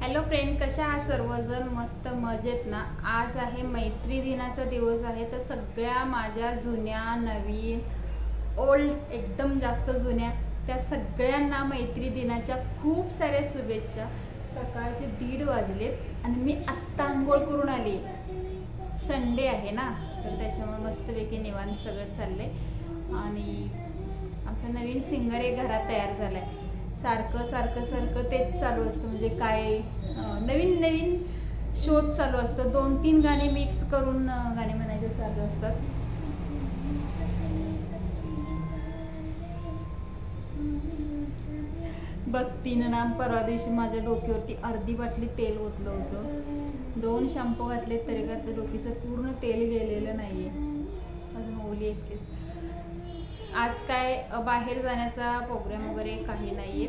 Hello friend, कशा आहात सर्वजण? मस्त मजेत ना? आज आहे मैत्री दिनाचा दिवस आहे. तर सगळ्या माझ्या जुन्या नवीन ओल्ड एकदम जास्त जुन्या त्या सगळ्यांना मैत्री दिनाच्या खूप साऱ्या शुभेच्छा. सकाळचे 1:30 वाजलेत आणि मी आत्ता आंघोळ करून आली. संडे आहे ना, तर त्याच्यामुळे मस्तपैकी निवांत सगळं चाललंय. आणि आमचा नवीन सिंगर एक घरात तयार झालाय. सारखं सारखं सारखं तेच चालू असतं, म्हणजे काय नवीन नवीन शोध चालू असतो. 2-3 गाणे मिक्स करून गाणे म्हणायचे चालू असतात. भक्तीनं ना परवा दिवशी माझ्या डोक्यावरती अर्धी बाटली तेल ओतलं होतं. 2 शॅम्पू घातले तरी घातलं, डोकीचं पूर्ण तेल गेलेलं नाहीये, अजून ओली इतकेच. आज काय बाहेर जाण्याचा प्रोग्राम वगैरे काही नाहीये.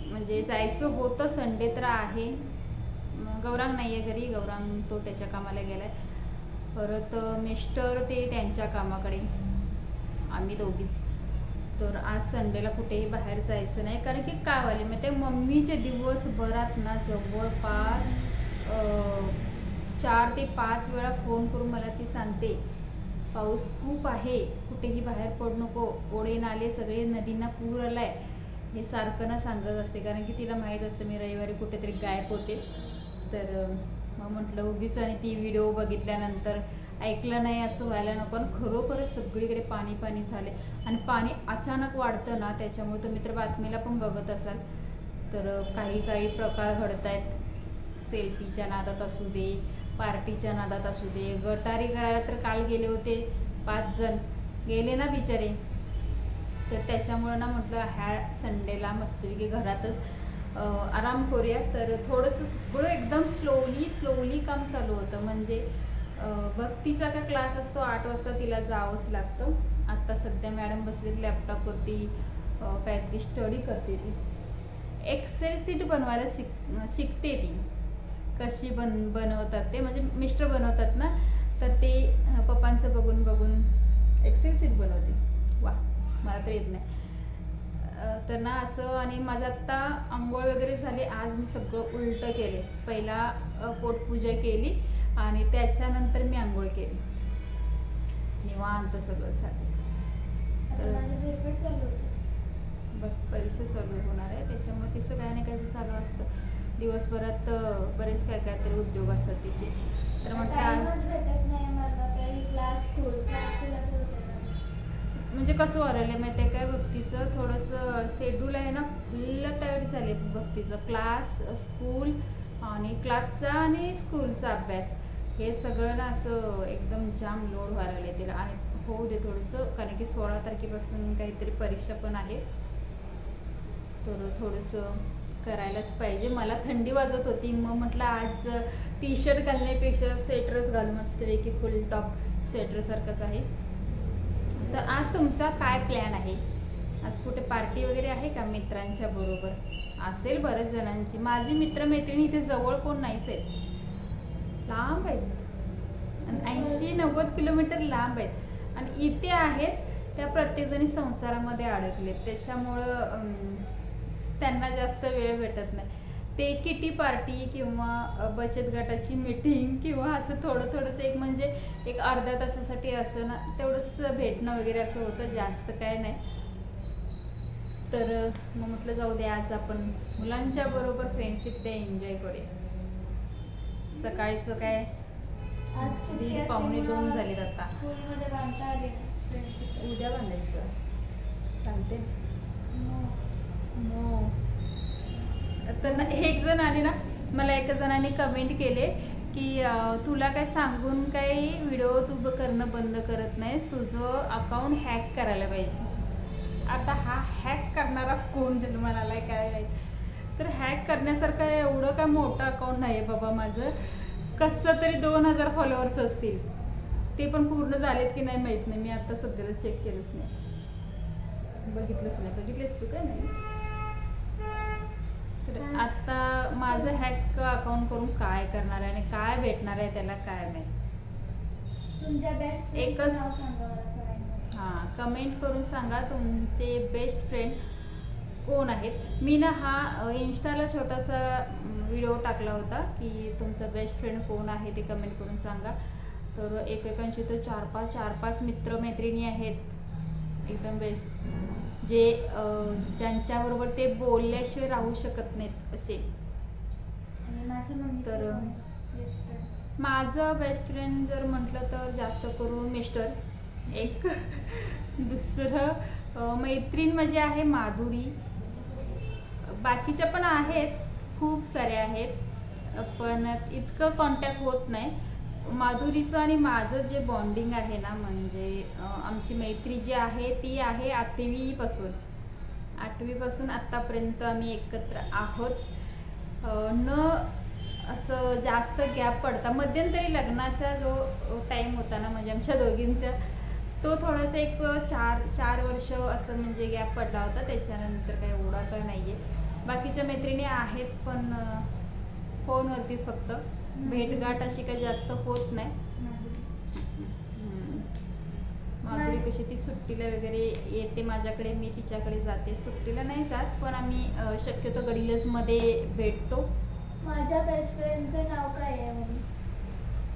म्हणजे जायचं होतं, संडे तर आहे. गौरांग नाहीये घरी, गौरांग तो त्याच्या कामाला गेलाय. परत मिस्टर ते त्यांच्या कामाकडे, आम्ही दोघीच. तर आज संडेला कुठेही बाहेर जायचं नाही. कारण की काय व्हायला माहिती, मम्मीचे दिवसभरात ना जवळपास 4 ते 5 वेळा फोन करून मला ती सांगते, पाऊस खूप आहे, कुठेही बाहेर पडू नको, ओढे नाले सगळे नदींना पूर आलाय, हे सारखं ना सांगत असते. कारण की तिला माहीत असतं मी रविवारी कुठेतरी गायब होते. तर मग म्हटलं उगीच, आणि ती व्हिडिओ बघितल्यानंतर ऐकलं नाही असं व्हायला नको. आणि खरोखरच सगळीकडे पाणी पाणी झाले. आणि पाणी अचानक वाढतं ना, त्याच्यामुळे तुम्ही तर बातमीला पण बघत असाल. तर काही काही प्रकार घडत आहेत. सेल्फीच्या नादात असू दे, पार्टीच्या नादात असू दे, गटारी करायला तर काल गेले होते 5 जण गेले ना बिचारे. तर त्याच्यामुळं ना म्हटलं ह्या संडेला मस्तपैकी घरातच आराम करूया. तर थोडंसं सगळं एकदम स्लोली काम चालू होतं. म्हणजे भक्तीचा का क्लास असतो 8 वाजता, तिला जावंच लागतं. आत्ता सध्या मॅडम बसलेत लॅपटॉपवरती, काहीतरी स्टडी करते. ती एक्सेल सीट बनवायला शिकते. ती कशी बनवतात ते, म्हणजे मिस्टर बनवतात ना, तर ते पप्पांचं बघून बघून एक्सेल सीट बनवते. वा, मला तर येत नाही. तर ना असं. आणि माझं आत्ता आंघोळ वगैरे झाली. आज मी सगळं उलटं केले. पहिला पोटपूजा केली आणि त्याच्यानंतर मी आंघोळ केली. निवांत सगळं झालं. तर परीक्षा चालू होणार आहे, त्याच्यामुळे तिचं काय नाही काय चालू असतं. दिवसभरात बरेच काय काहीतरी उद्योग असतात तिचे. तर म्हणजे कसं वारलं माहिती आहे काय, भक्तीचं थोडंसं शेड्यूल आहे ना, फुल्ल टाईट झाले. भक्तीचं क्लास, स्कूल आणि क्लासचा आणि स्कूलचा अभ्यास, हे सगळं ना असं एकदम जाम लोड व्हायला लागले तिला. आणि होऊ दे थोडंसं, कारण की 16 तारखेपासून काहीतरी परीक्षा पण आहे. तर थोडंसं करायलाच पाहिजे. मला थंडी वाजत होती, मग म्हटलं आज टी शर्ट घालण्यापेक्षा स्वेटरच घालून मस्तपैकी फुल टॉप स्वेटरसारखंच आहे. तर आज तुमचा काय प्लॅन आहे? आज कुठे पार्टी वगैरे आहे का मित्रांच्या बरोबर? असेल बऱ्याच जणांची. माझी मित्रमैत्रिणी इथे जवळ कोण नाहीच आहेत, लांब आहेत. 80-90 किलोमीटर लांब आहेत. आणि इथे आहेत त्या प्रत्येकजणी संसारामध्ये अडकलेत, त्याच्यामुळं त्यांना जास्त वेळ भेटत नाही. ते किटी पार्टी किंवा बचत गटाची मीटिंग किंवा असं थोडंसं एक, म्हणजे एक अर्ध्या तासासाठी असं ना, तेवढंच भेटणं वगैरे असं होतं, जास्त काय नाही. तर मग म्हटलं जाऊ दे, आज आपण मुलांच्या बरोबर फ्रेंडशिप डे एन्जॉय करूया. सकाळचं काय 1:30-1:45 झालेत आता. उद्या बांधायचं चालते. तर ना एक जण आली ना, मला एका जणाने कमेंट केले की तुला काय सांगून काही व्हिडिओ तू करणं बंद करत नाहीस, तुझं अकाउंट हॅक करायला पाहिजे. आता हा हॅक करणारा कोण जन्माला आलाय काय आहे? तर हॅक करण्यासारखं एवढं काय मोठं अकाउंट नाही आहे बाबा माझं. कसं तरी 2000 फॉलोअर्स असतील, ते पण पूर्ण झालेत की नाही माहीत नाही. मी आता सध्याला चेक केलंच नाही, बघितलेस तू काय नाही? तर आता माझं हॅक अकाउंट करून काय करणार आहे आणि काय भेटणार आहे त्याला काय माहित. एकच, हां, कमेंट करून सांगा तुमचे बेस्ट फ्रेंड कोण आहेत. मी ना हा इंस्टाला छोटासा व्हिडिओ टाकला होता की तुमचा बेस्ट फ्रेंड कोण आहे ते कमेंट करून सांगा. तर एकेकांची तर 4-5 मित्रमैत्रिणी आहेत एकदम बेस्ट, जे ज्यांच्याबरोबर ते बोलल्याशिवाय राहू शकत नाहीत असे. तर माझं बेस्ट फ्रेंड जर म्हटलं तर जास्त करून मिस्टर एक दुसरं मैत्रीण माझी आहे माधुरी. बाकीच्या पण आहेत, खूप साऱ्या आहेत, पण इतकं कॉन्टॅक्ट होत नाही. माधुरीचं आणि माझं जे बॉन्डिंग आहे ना, म्हणजे आमची मैत्री जी आहे ती आहे 8वीपासून आत्तापर्यंत आम्ही एकत्र आहोत. न असं जास्त गॅप पडता, मध्यंतरी लग्नाचा जो टाईम होता ना म्हणजे आमच्या दोघींचा, तो थोडासा एक 4 वर्ष असं म्हणजे गॅप पडला होता. त्याच्यानंतर काही एवढा काय नाही आहे. बाकीच्या मैत्रिणी आहेत पण फोनवरतीच फक्त, भेटगाठ अशी काही जास्त होत नाही. माधुरी कशी ती सुट्टीला वगैरे येते माझ्याकडे, मी तिच्याकडे जाते. सुट्टीला नाही जात पण आम्ही शक्यतो गडिलजमध्ये भेटतो. माझ्या बेस्ट फ्रेंडचं नाव काय आहे?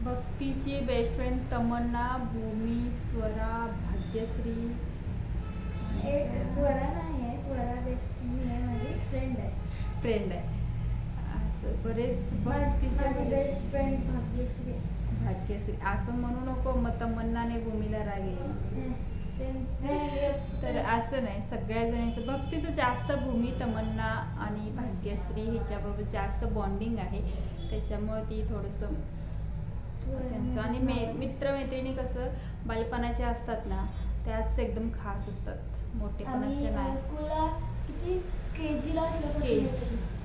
भक्तीची बेस्ट फ्रेंड तमन्ना, भूमी, स्वरा, भाग्यश्री. एक स्वरा नाही आहे, स्वरा बेस्ट फ्रेंड आहे, माझी फ्रेंड आहे. असं बरेच माझी बेस्ट फ्रेंड भाग्यश्री असं म्हणू नको, मग तमन्नाने भूमीला राग येईल. तर असं नाही, सगळ्या जणांचं. भक्तीचं जास्त भूमी, तमन्ना आणि भाग्यश्री ह्याच्याबरोबर जास्त बॉन्डिंग आहे, त्याच्यामुळे ती थोडंसं त्यांचं. आणि मित्रमैत्रिणी कसं बालपणाचे असतात ना, त्याच एकदम खास असतात, मोठेपणाचे नाही.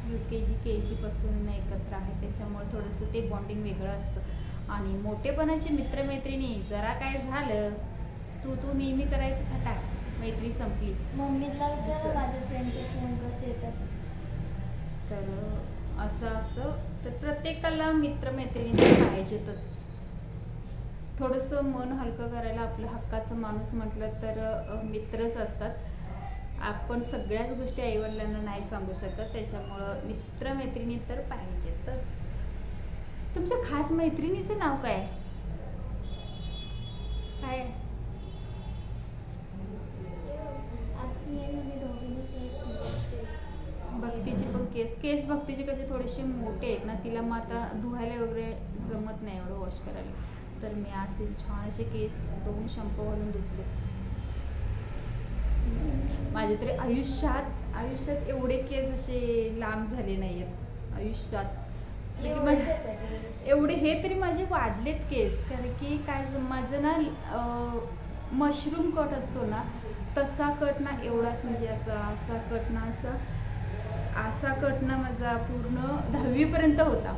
UKG KG पासून एकत्र आहे, त्याच्यामुळे थोडंसं ते बॉन्डिंग वेगळं असतं. आणि मोठेपणाची मित्रमैत्रिणी जरा काय झालं तू नेहमी करायचं खटाक, मैत्री संपली. मम्मीला विचारलं माझ्या फ्रेंडचे फोन कसे येतात. तर असं असतं. तर प्रत्येकाला मित्रमैत्रिणी पाहिजेतच. थोडंसं मन हलकं करायला आपलं हक्काचं माणूस म्हटलं तर मित्रच असतात. आपण सगळ्याच गोष्टी आईवडिलांना नाही सांगू शकत, त्याच्यामुळं मित्रमैत्रिणी तर पाहिजेतच. तुमच्या खास मैत्रिणीचं नाव काय? भक्तीची पण केस भक्तीची कशी थोडीशी मोठे आहेत ना, तिला मग आता धुवायला वगैरे जमत नाही एवढं वॉश करायला. तर मी आज तिचे छान असे केस 2 शॅम्पू घालून धुतले. माझे तरी आयुष्यात एवढे केस असे लांब झाले नाही आहेत आयुष्यात. एवढे हे तरी माझे वाढलेत केस, कारण की काय माझं ना मशरूम कट असतो ना तसा कट ना, एवढाच म्हणजे असा कट ना, असा कट ना माझा पूर्ण 10वीपर्यंत होता.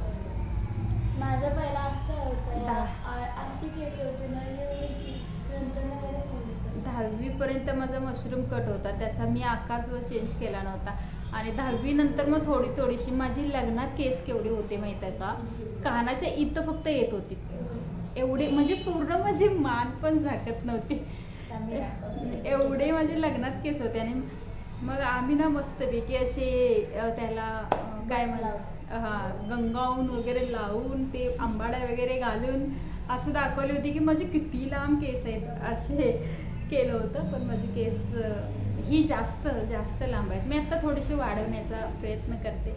माझा पहिला असं होतं, अशी केस होते ना, 10वीपर्यंत माझा मशरूम कट होता. त्याचा मी आकार सुद्धा चेंज केला नव्हता. आणि 10वी नंतर मग थोडीशी माझी लग्नात केस केवढे होते माहीत आहे का, कानाच्या इथं फक्त येत होती एवढे, म्हणजे पूर्ण माझी मान पण झाकत नव्हती, एवढे माझे लग्नात केस होते. आणि मग आम्ही ना मस्तपैकी असे त्याला काय म्हणतात गंगाऊन वगैरे लावून ते आंबाड्या वगैरे घालून असं दाखवले होते की माझे किती लांब केस आहेत, असे केलं होतं. पण माझे केस ही जास्त लांब आहेत. मी आता थोडेसे वाढवण्याचा प्रयत्न करते.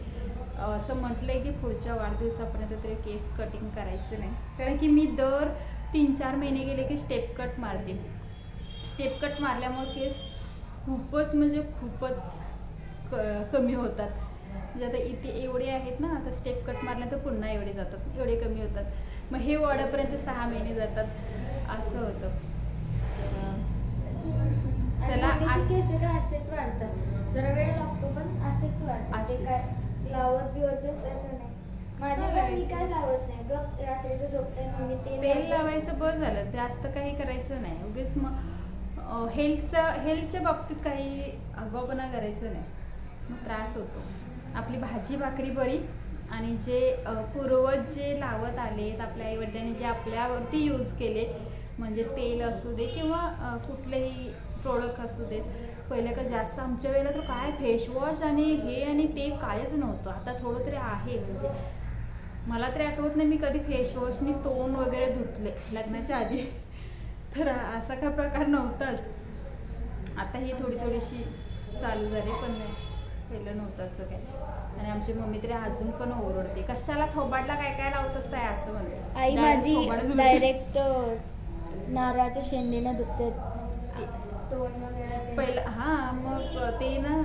असं म्हटलंय की पुढच्या वाढदिवसापर्यंत तरी केस कटिंग करायचं नाही, कारण की मी दर 3-4 महिने गेले की स्टेप कट मारते. स्टेप कट मारल्यामुळे केस खूपच कमी होतात. म्हणजे आता इथे एवढे आहेत ना, आता स्टेप कट मारल्यानंतर पुन्हा एवढे जातात, एवढे कमी होतात. मग हे वाढेपर्यंत 6 महिने जातात, असं होतं. चला, केस असेच वाढतात, जरा वेळ लागतो पण असेच वाढतात. ते काय लावत बसायचं नाही. माझ्या मी काय लावत नाही ग, रात्रीचं झोपताना मी तेल लावायचं बस झालं, जास्त काही करायचं नाही. उगीच मग हेल्थच्या बाबतीत काही आगाऊपणा करायचं नाही, मग त्रास होतो. आपली भाजी भाकरी बरी. आणि जे पूर्वज जे लावत आलेत, आपल्या आईवडिलांनी जे आपल्यावरती यूज केले, म्हणजे तेल असू दे किंवा कुठलेही प्रोडक्ट असू देत, पहिलं का जास्त आमच्या वेळेला तर काय फेसवॉश आणि हे आणि ते कायच नव्हतं. आता थोडं तरी आहे. म्हणजे मला तरी आठवत नाही मी कधी फेसवॉशनी तोंड वगैरे धुतले लग्नाच्या आधी. तर असा काय प्रकार नव्हताच. आता ही थोडीशी चालू झाली, पण नाही पहिलं नव्हतं असं काय. आणि आमची मम्मी तरी अजून पण ओरडते, कशाला थोबाडला काय काय लावत असताय असं म्हणते. आई माझी डायरेक्ट नारळाच्या शेंडीनं धुते तोंड वगैरे. पहिलं हां, मग ते ना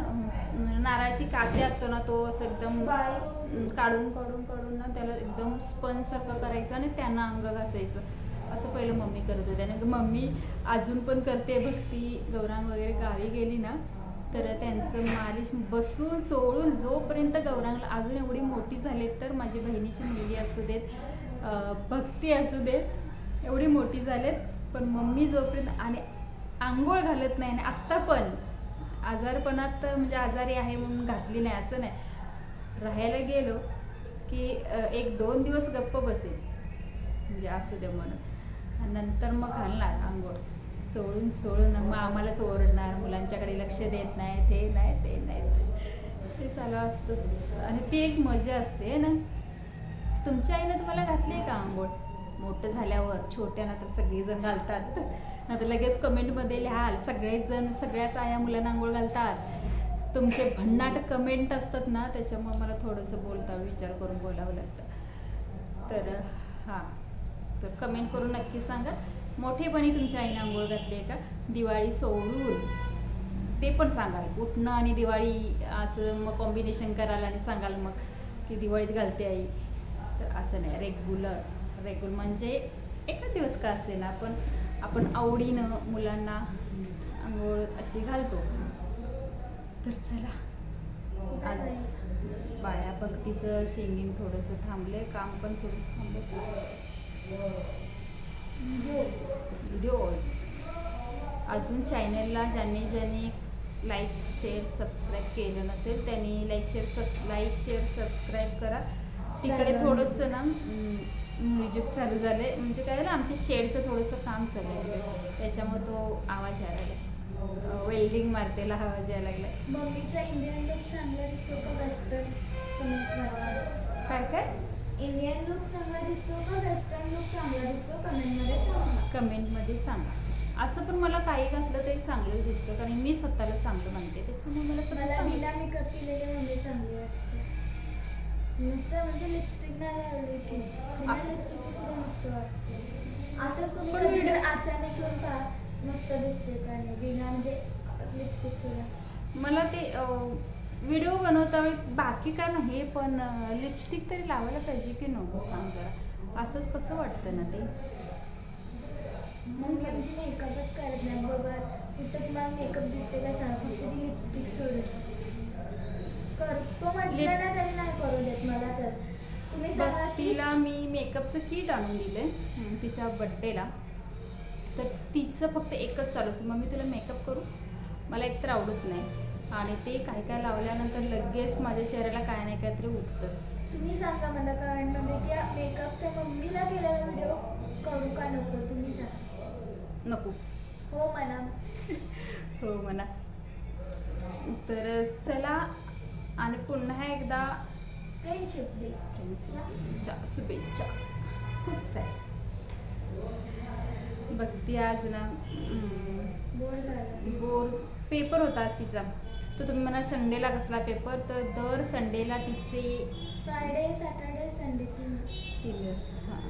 नारळाची काठी असतो ना, तो असं एकदम काढून काढून काढून ना त्याला एकदम स्पंज सारखं करायचं आणि त्यांना अंग घासायचं. असं पहिलं मम्मी करत होती. आणि मम्मी अजून पण करते. भक्ती गौरांग वगैरे गावी गेली ना तर त्यांचं मालिश बसून चोळून, जोपर्यंत गौरांगला अजून एवढी मोठी झाली तर माझी बहिणीची मुलगी असू देत, भक्ती असू देत, एवढी मोठी झालेत पण मम्मी जोपर्यंत आणि आंघोळ घालत नाही. आणि आत्ता पण आजारपणात म्हणजे आजारी आहे म्हणून घातली नाही असं नाही. राहायला गेलो की 1-2 दिवस गप्प बसेल म्हणजे असू दे म्हणून, आणि नंतर मग घालणार आंघोळ चोळून चोळून. मग आम्हालाच ओरडणार, मुलांच्याकडे लक्ष देत नाही, ते नाही ते नाही, ते चालू असतंच. आणि ती एक मजा असते ना. तुमच्या आईनं तुम्हाला घातली आहे का आंघोळ? मोठं झाल्यावर छोट्यानं तर सगळेजण घालतात. नाही तर लगेच कमेंटमध्ये लिहाल सगळेच सगळ्याच आया मुलांना आंघोळ घालतात. तुमचे भन्नाट कमेंट असतात ना, त्याच्यामुळे मला थोडंसं विचार करून बोलावं लागतं. तर हां, तर कमेंट करून नक्की सांगा मोठेपणी तुमच्या आईने आंघोळ घातली आहे का? दिवाळी सोडून ते पण सांगाल. उठणं आणि दिवाळी असं मग कॉम्बिनेशन कराल आणि सांगाल मग की दिवाळीत घालते आई. तर असं नाही, रेग्युलर म्हणजे एका दिवस का असेल ना, पण आपण आवडीनं मुलांना आंघोळ अशी घालतो. तर चला, आज बाया भक्तीचं सिंगिंग थोडंसं थांबलंय, काम पण थोडं थांबलं. व्हिडिओज अजून चॅनलला ज्यांनी लाईक शेअर सबस्क्राईब केलं नसेल त्यांनी लाईक शेअर सबस्क्राईब करा. तिकडे थोडंसं ना म्युझिक चालू झालं आहे, म्हणजे काय झालं आमच्या शेडचं थोडंसं काम चालू आहे, त्याच्यामुळे तो आवाज यायला लागला. वेल्डिंग मारतेला आवाज यायला लागला. मम्मीचा इंडियन लुक चांगला दिसतो का वेस्टर्न? काय इंडियन लुक चांगला दिसतो का वेस्टर्न लुक चांगला दिसतो? कमेंटमध्ये सांगा. असं पण मला काही घातलं तरी चांगलं दिसतं, कारण मी स्वतःला चांगलं म्हणते, त्याच्यामुळे मला बिना मेकअप केलेले मम्मी चांगली वाटते. नुसतं म्हणजे लिपस्टिक नाही लावली की लिपस्टिक सुद्धा मस्त वाटते. असंच तुम्ही कधी अचानक येऊन पहा मस्त दिसते का नाही बिना म्हणजे लिपस्टिक सुद्धा. मला ते व्हिडिओ बनवता वेळी बाकी काय नाही, पण लिपस्टिक तरी लावायला पाहिजे की नको सांग जरा. असंच कसं वाटतं ना ते. म्हणजे मेकअपच करत नाही बघा, कुठं तुम्हाला मेकअप दिसते का सांग, फक्त ती लिपस्टिक सोडत करतो म्हटलं ना तरी नाही करू देत मला. तर तुम्ही सांगा. तिला मी मेकअपचं किट आणून दिलं तिच्या बड्डेला, तर तिचं फक्त एकच चालू असतं, मम्मी तुला मेकअप करू. मला एकतर आवडत नाही, आणि ते काय काय लावल्यानंतर लगेच माझ्या चेहऱ्याला काय नाही काहीतरी उठतंच. तुम्ही सांगा मला कमेंटमध्ये की मेकअपचा मम्मीला केलेला व्हिडिओ करू का नको? तुम्ही सांगा. नको. हो म्हणा. हो म्हणा. तर चला, आणि पुन्हा एकदा फ्रेंडशिप डेच्या शुभेच्छा खूप साऱ्या. भक्ती आज ना बोर पेपर होता आज तिचा, तर तुम्ही म्हणा संडेला कसला पेपर, तर दर संडेला तिचे फ्रायडे सॅटर्डे संडे 3 दिवस हां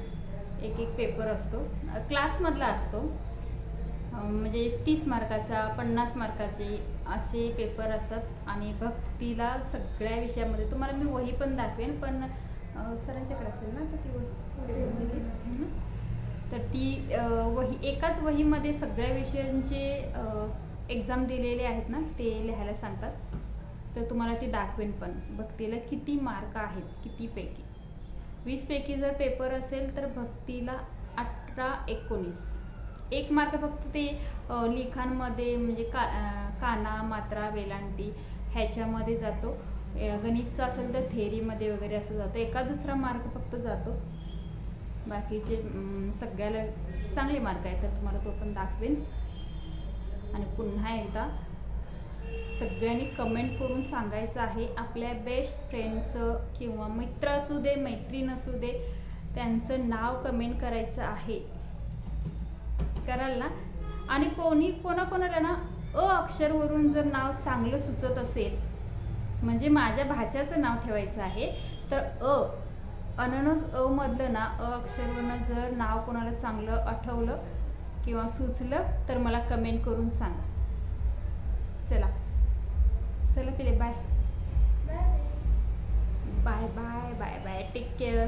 एक पेपर असतो, क्लासमधला असतो. म्हणजे 30 मार्काचा 50 मार्काचे असे पेपर असतात. आणि भक्तीला सगळ्या विषयामध्ये तुम्हाला मी वही पण दाखवेन, पण सरांच्याकडे असेल ना, तर ती वही तर ती वही एकाच वहीमध्ये सगळ्या विषयांचे एक्झाम दिलेले आहेत ना ते लिहायला सांगतात. तर तुम्हाला ती दाखवेन पण भक्तीला किती मार्क आहेत, कितीपैकी 20 पैकी जर पेपर असेल तर भक्तीला 18-19 1 मार्क फक्त ते लिखाणमध्ये म्हणजे काना मात्रा वेलांटी ह्याच्यामध्ये जातो. गणितचं असेल तर थेरीमध्ये वगैरे असं जातं, एका दुसरा मार्क फक्त जातो. बाकीचे सगळ्याला चांगले मार्क आहेत, तर तुम्हाला तो पण दाखवेन. आणि पुन्हा एकदा सगळ्यांनी कमेंट करून सांगायचं आहे. आपल्या बेस्ट फ्रेंडचं किंवा मित्र असू दे मैत्रीण असू दे त्यांचं नाव कमेंट करायचं आहे. कराल ना? आणि कोणाकोणाला ना अ अक्षरवरून जर नाव चांगलं सुचत असेल, म्हणजे माझ्या भाच्याचं नाव ठेवायचं आहे तर अननस अ मधलं ना अ अक्षरवरून जर नाव कोणाला चांगलं आठवलं किंवा सुचलं तर मला कमेंट करून सांगा. चला पिले bye bye bye bye bye bye. Take care.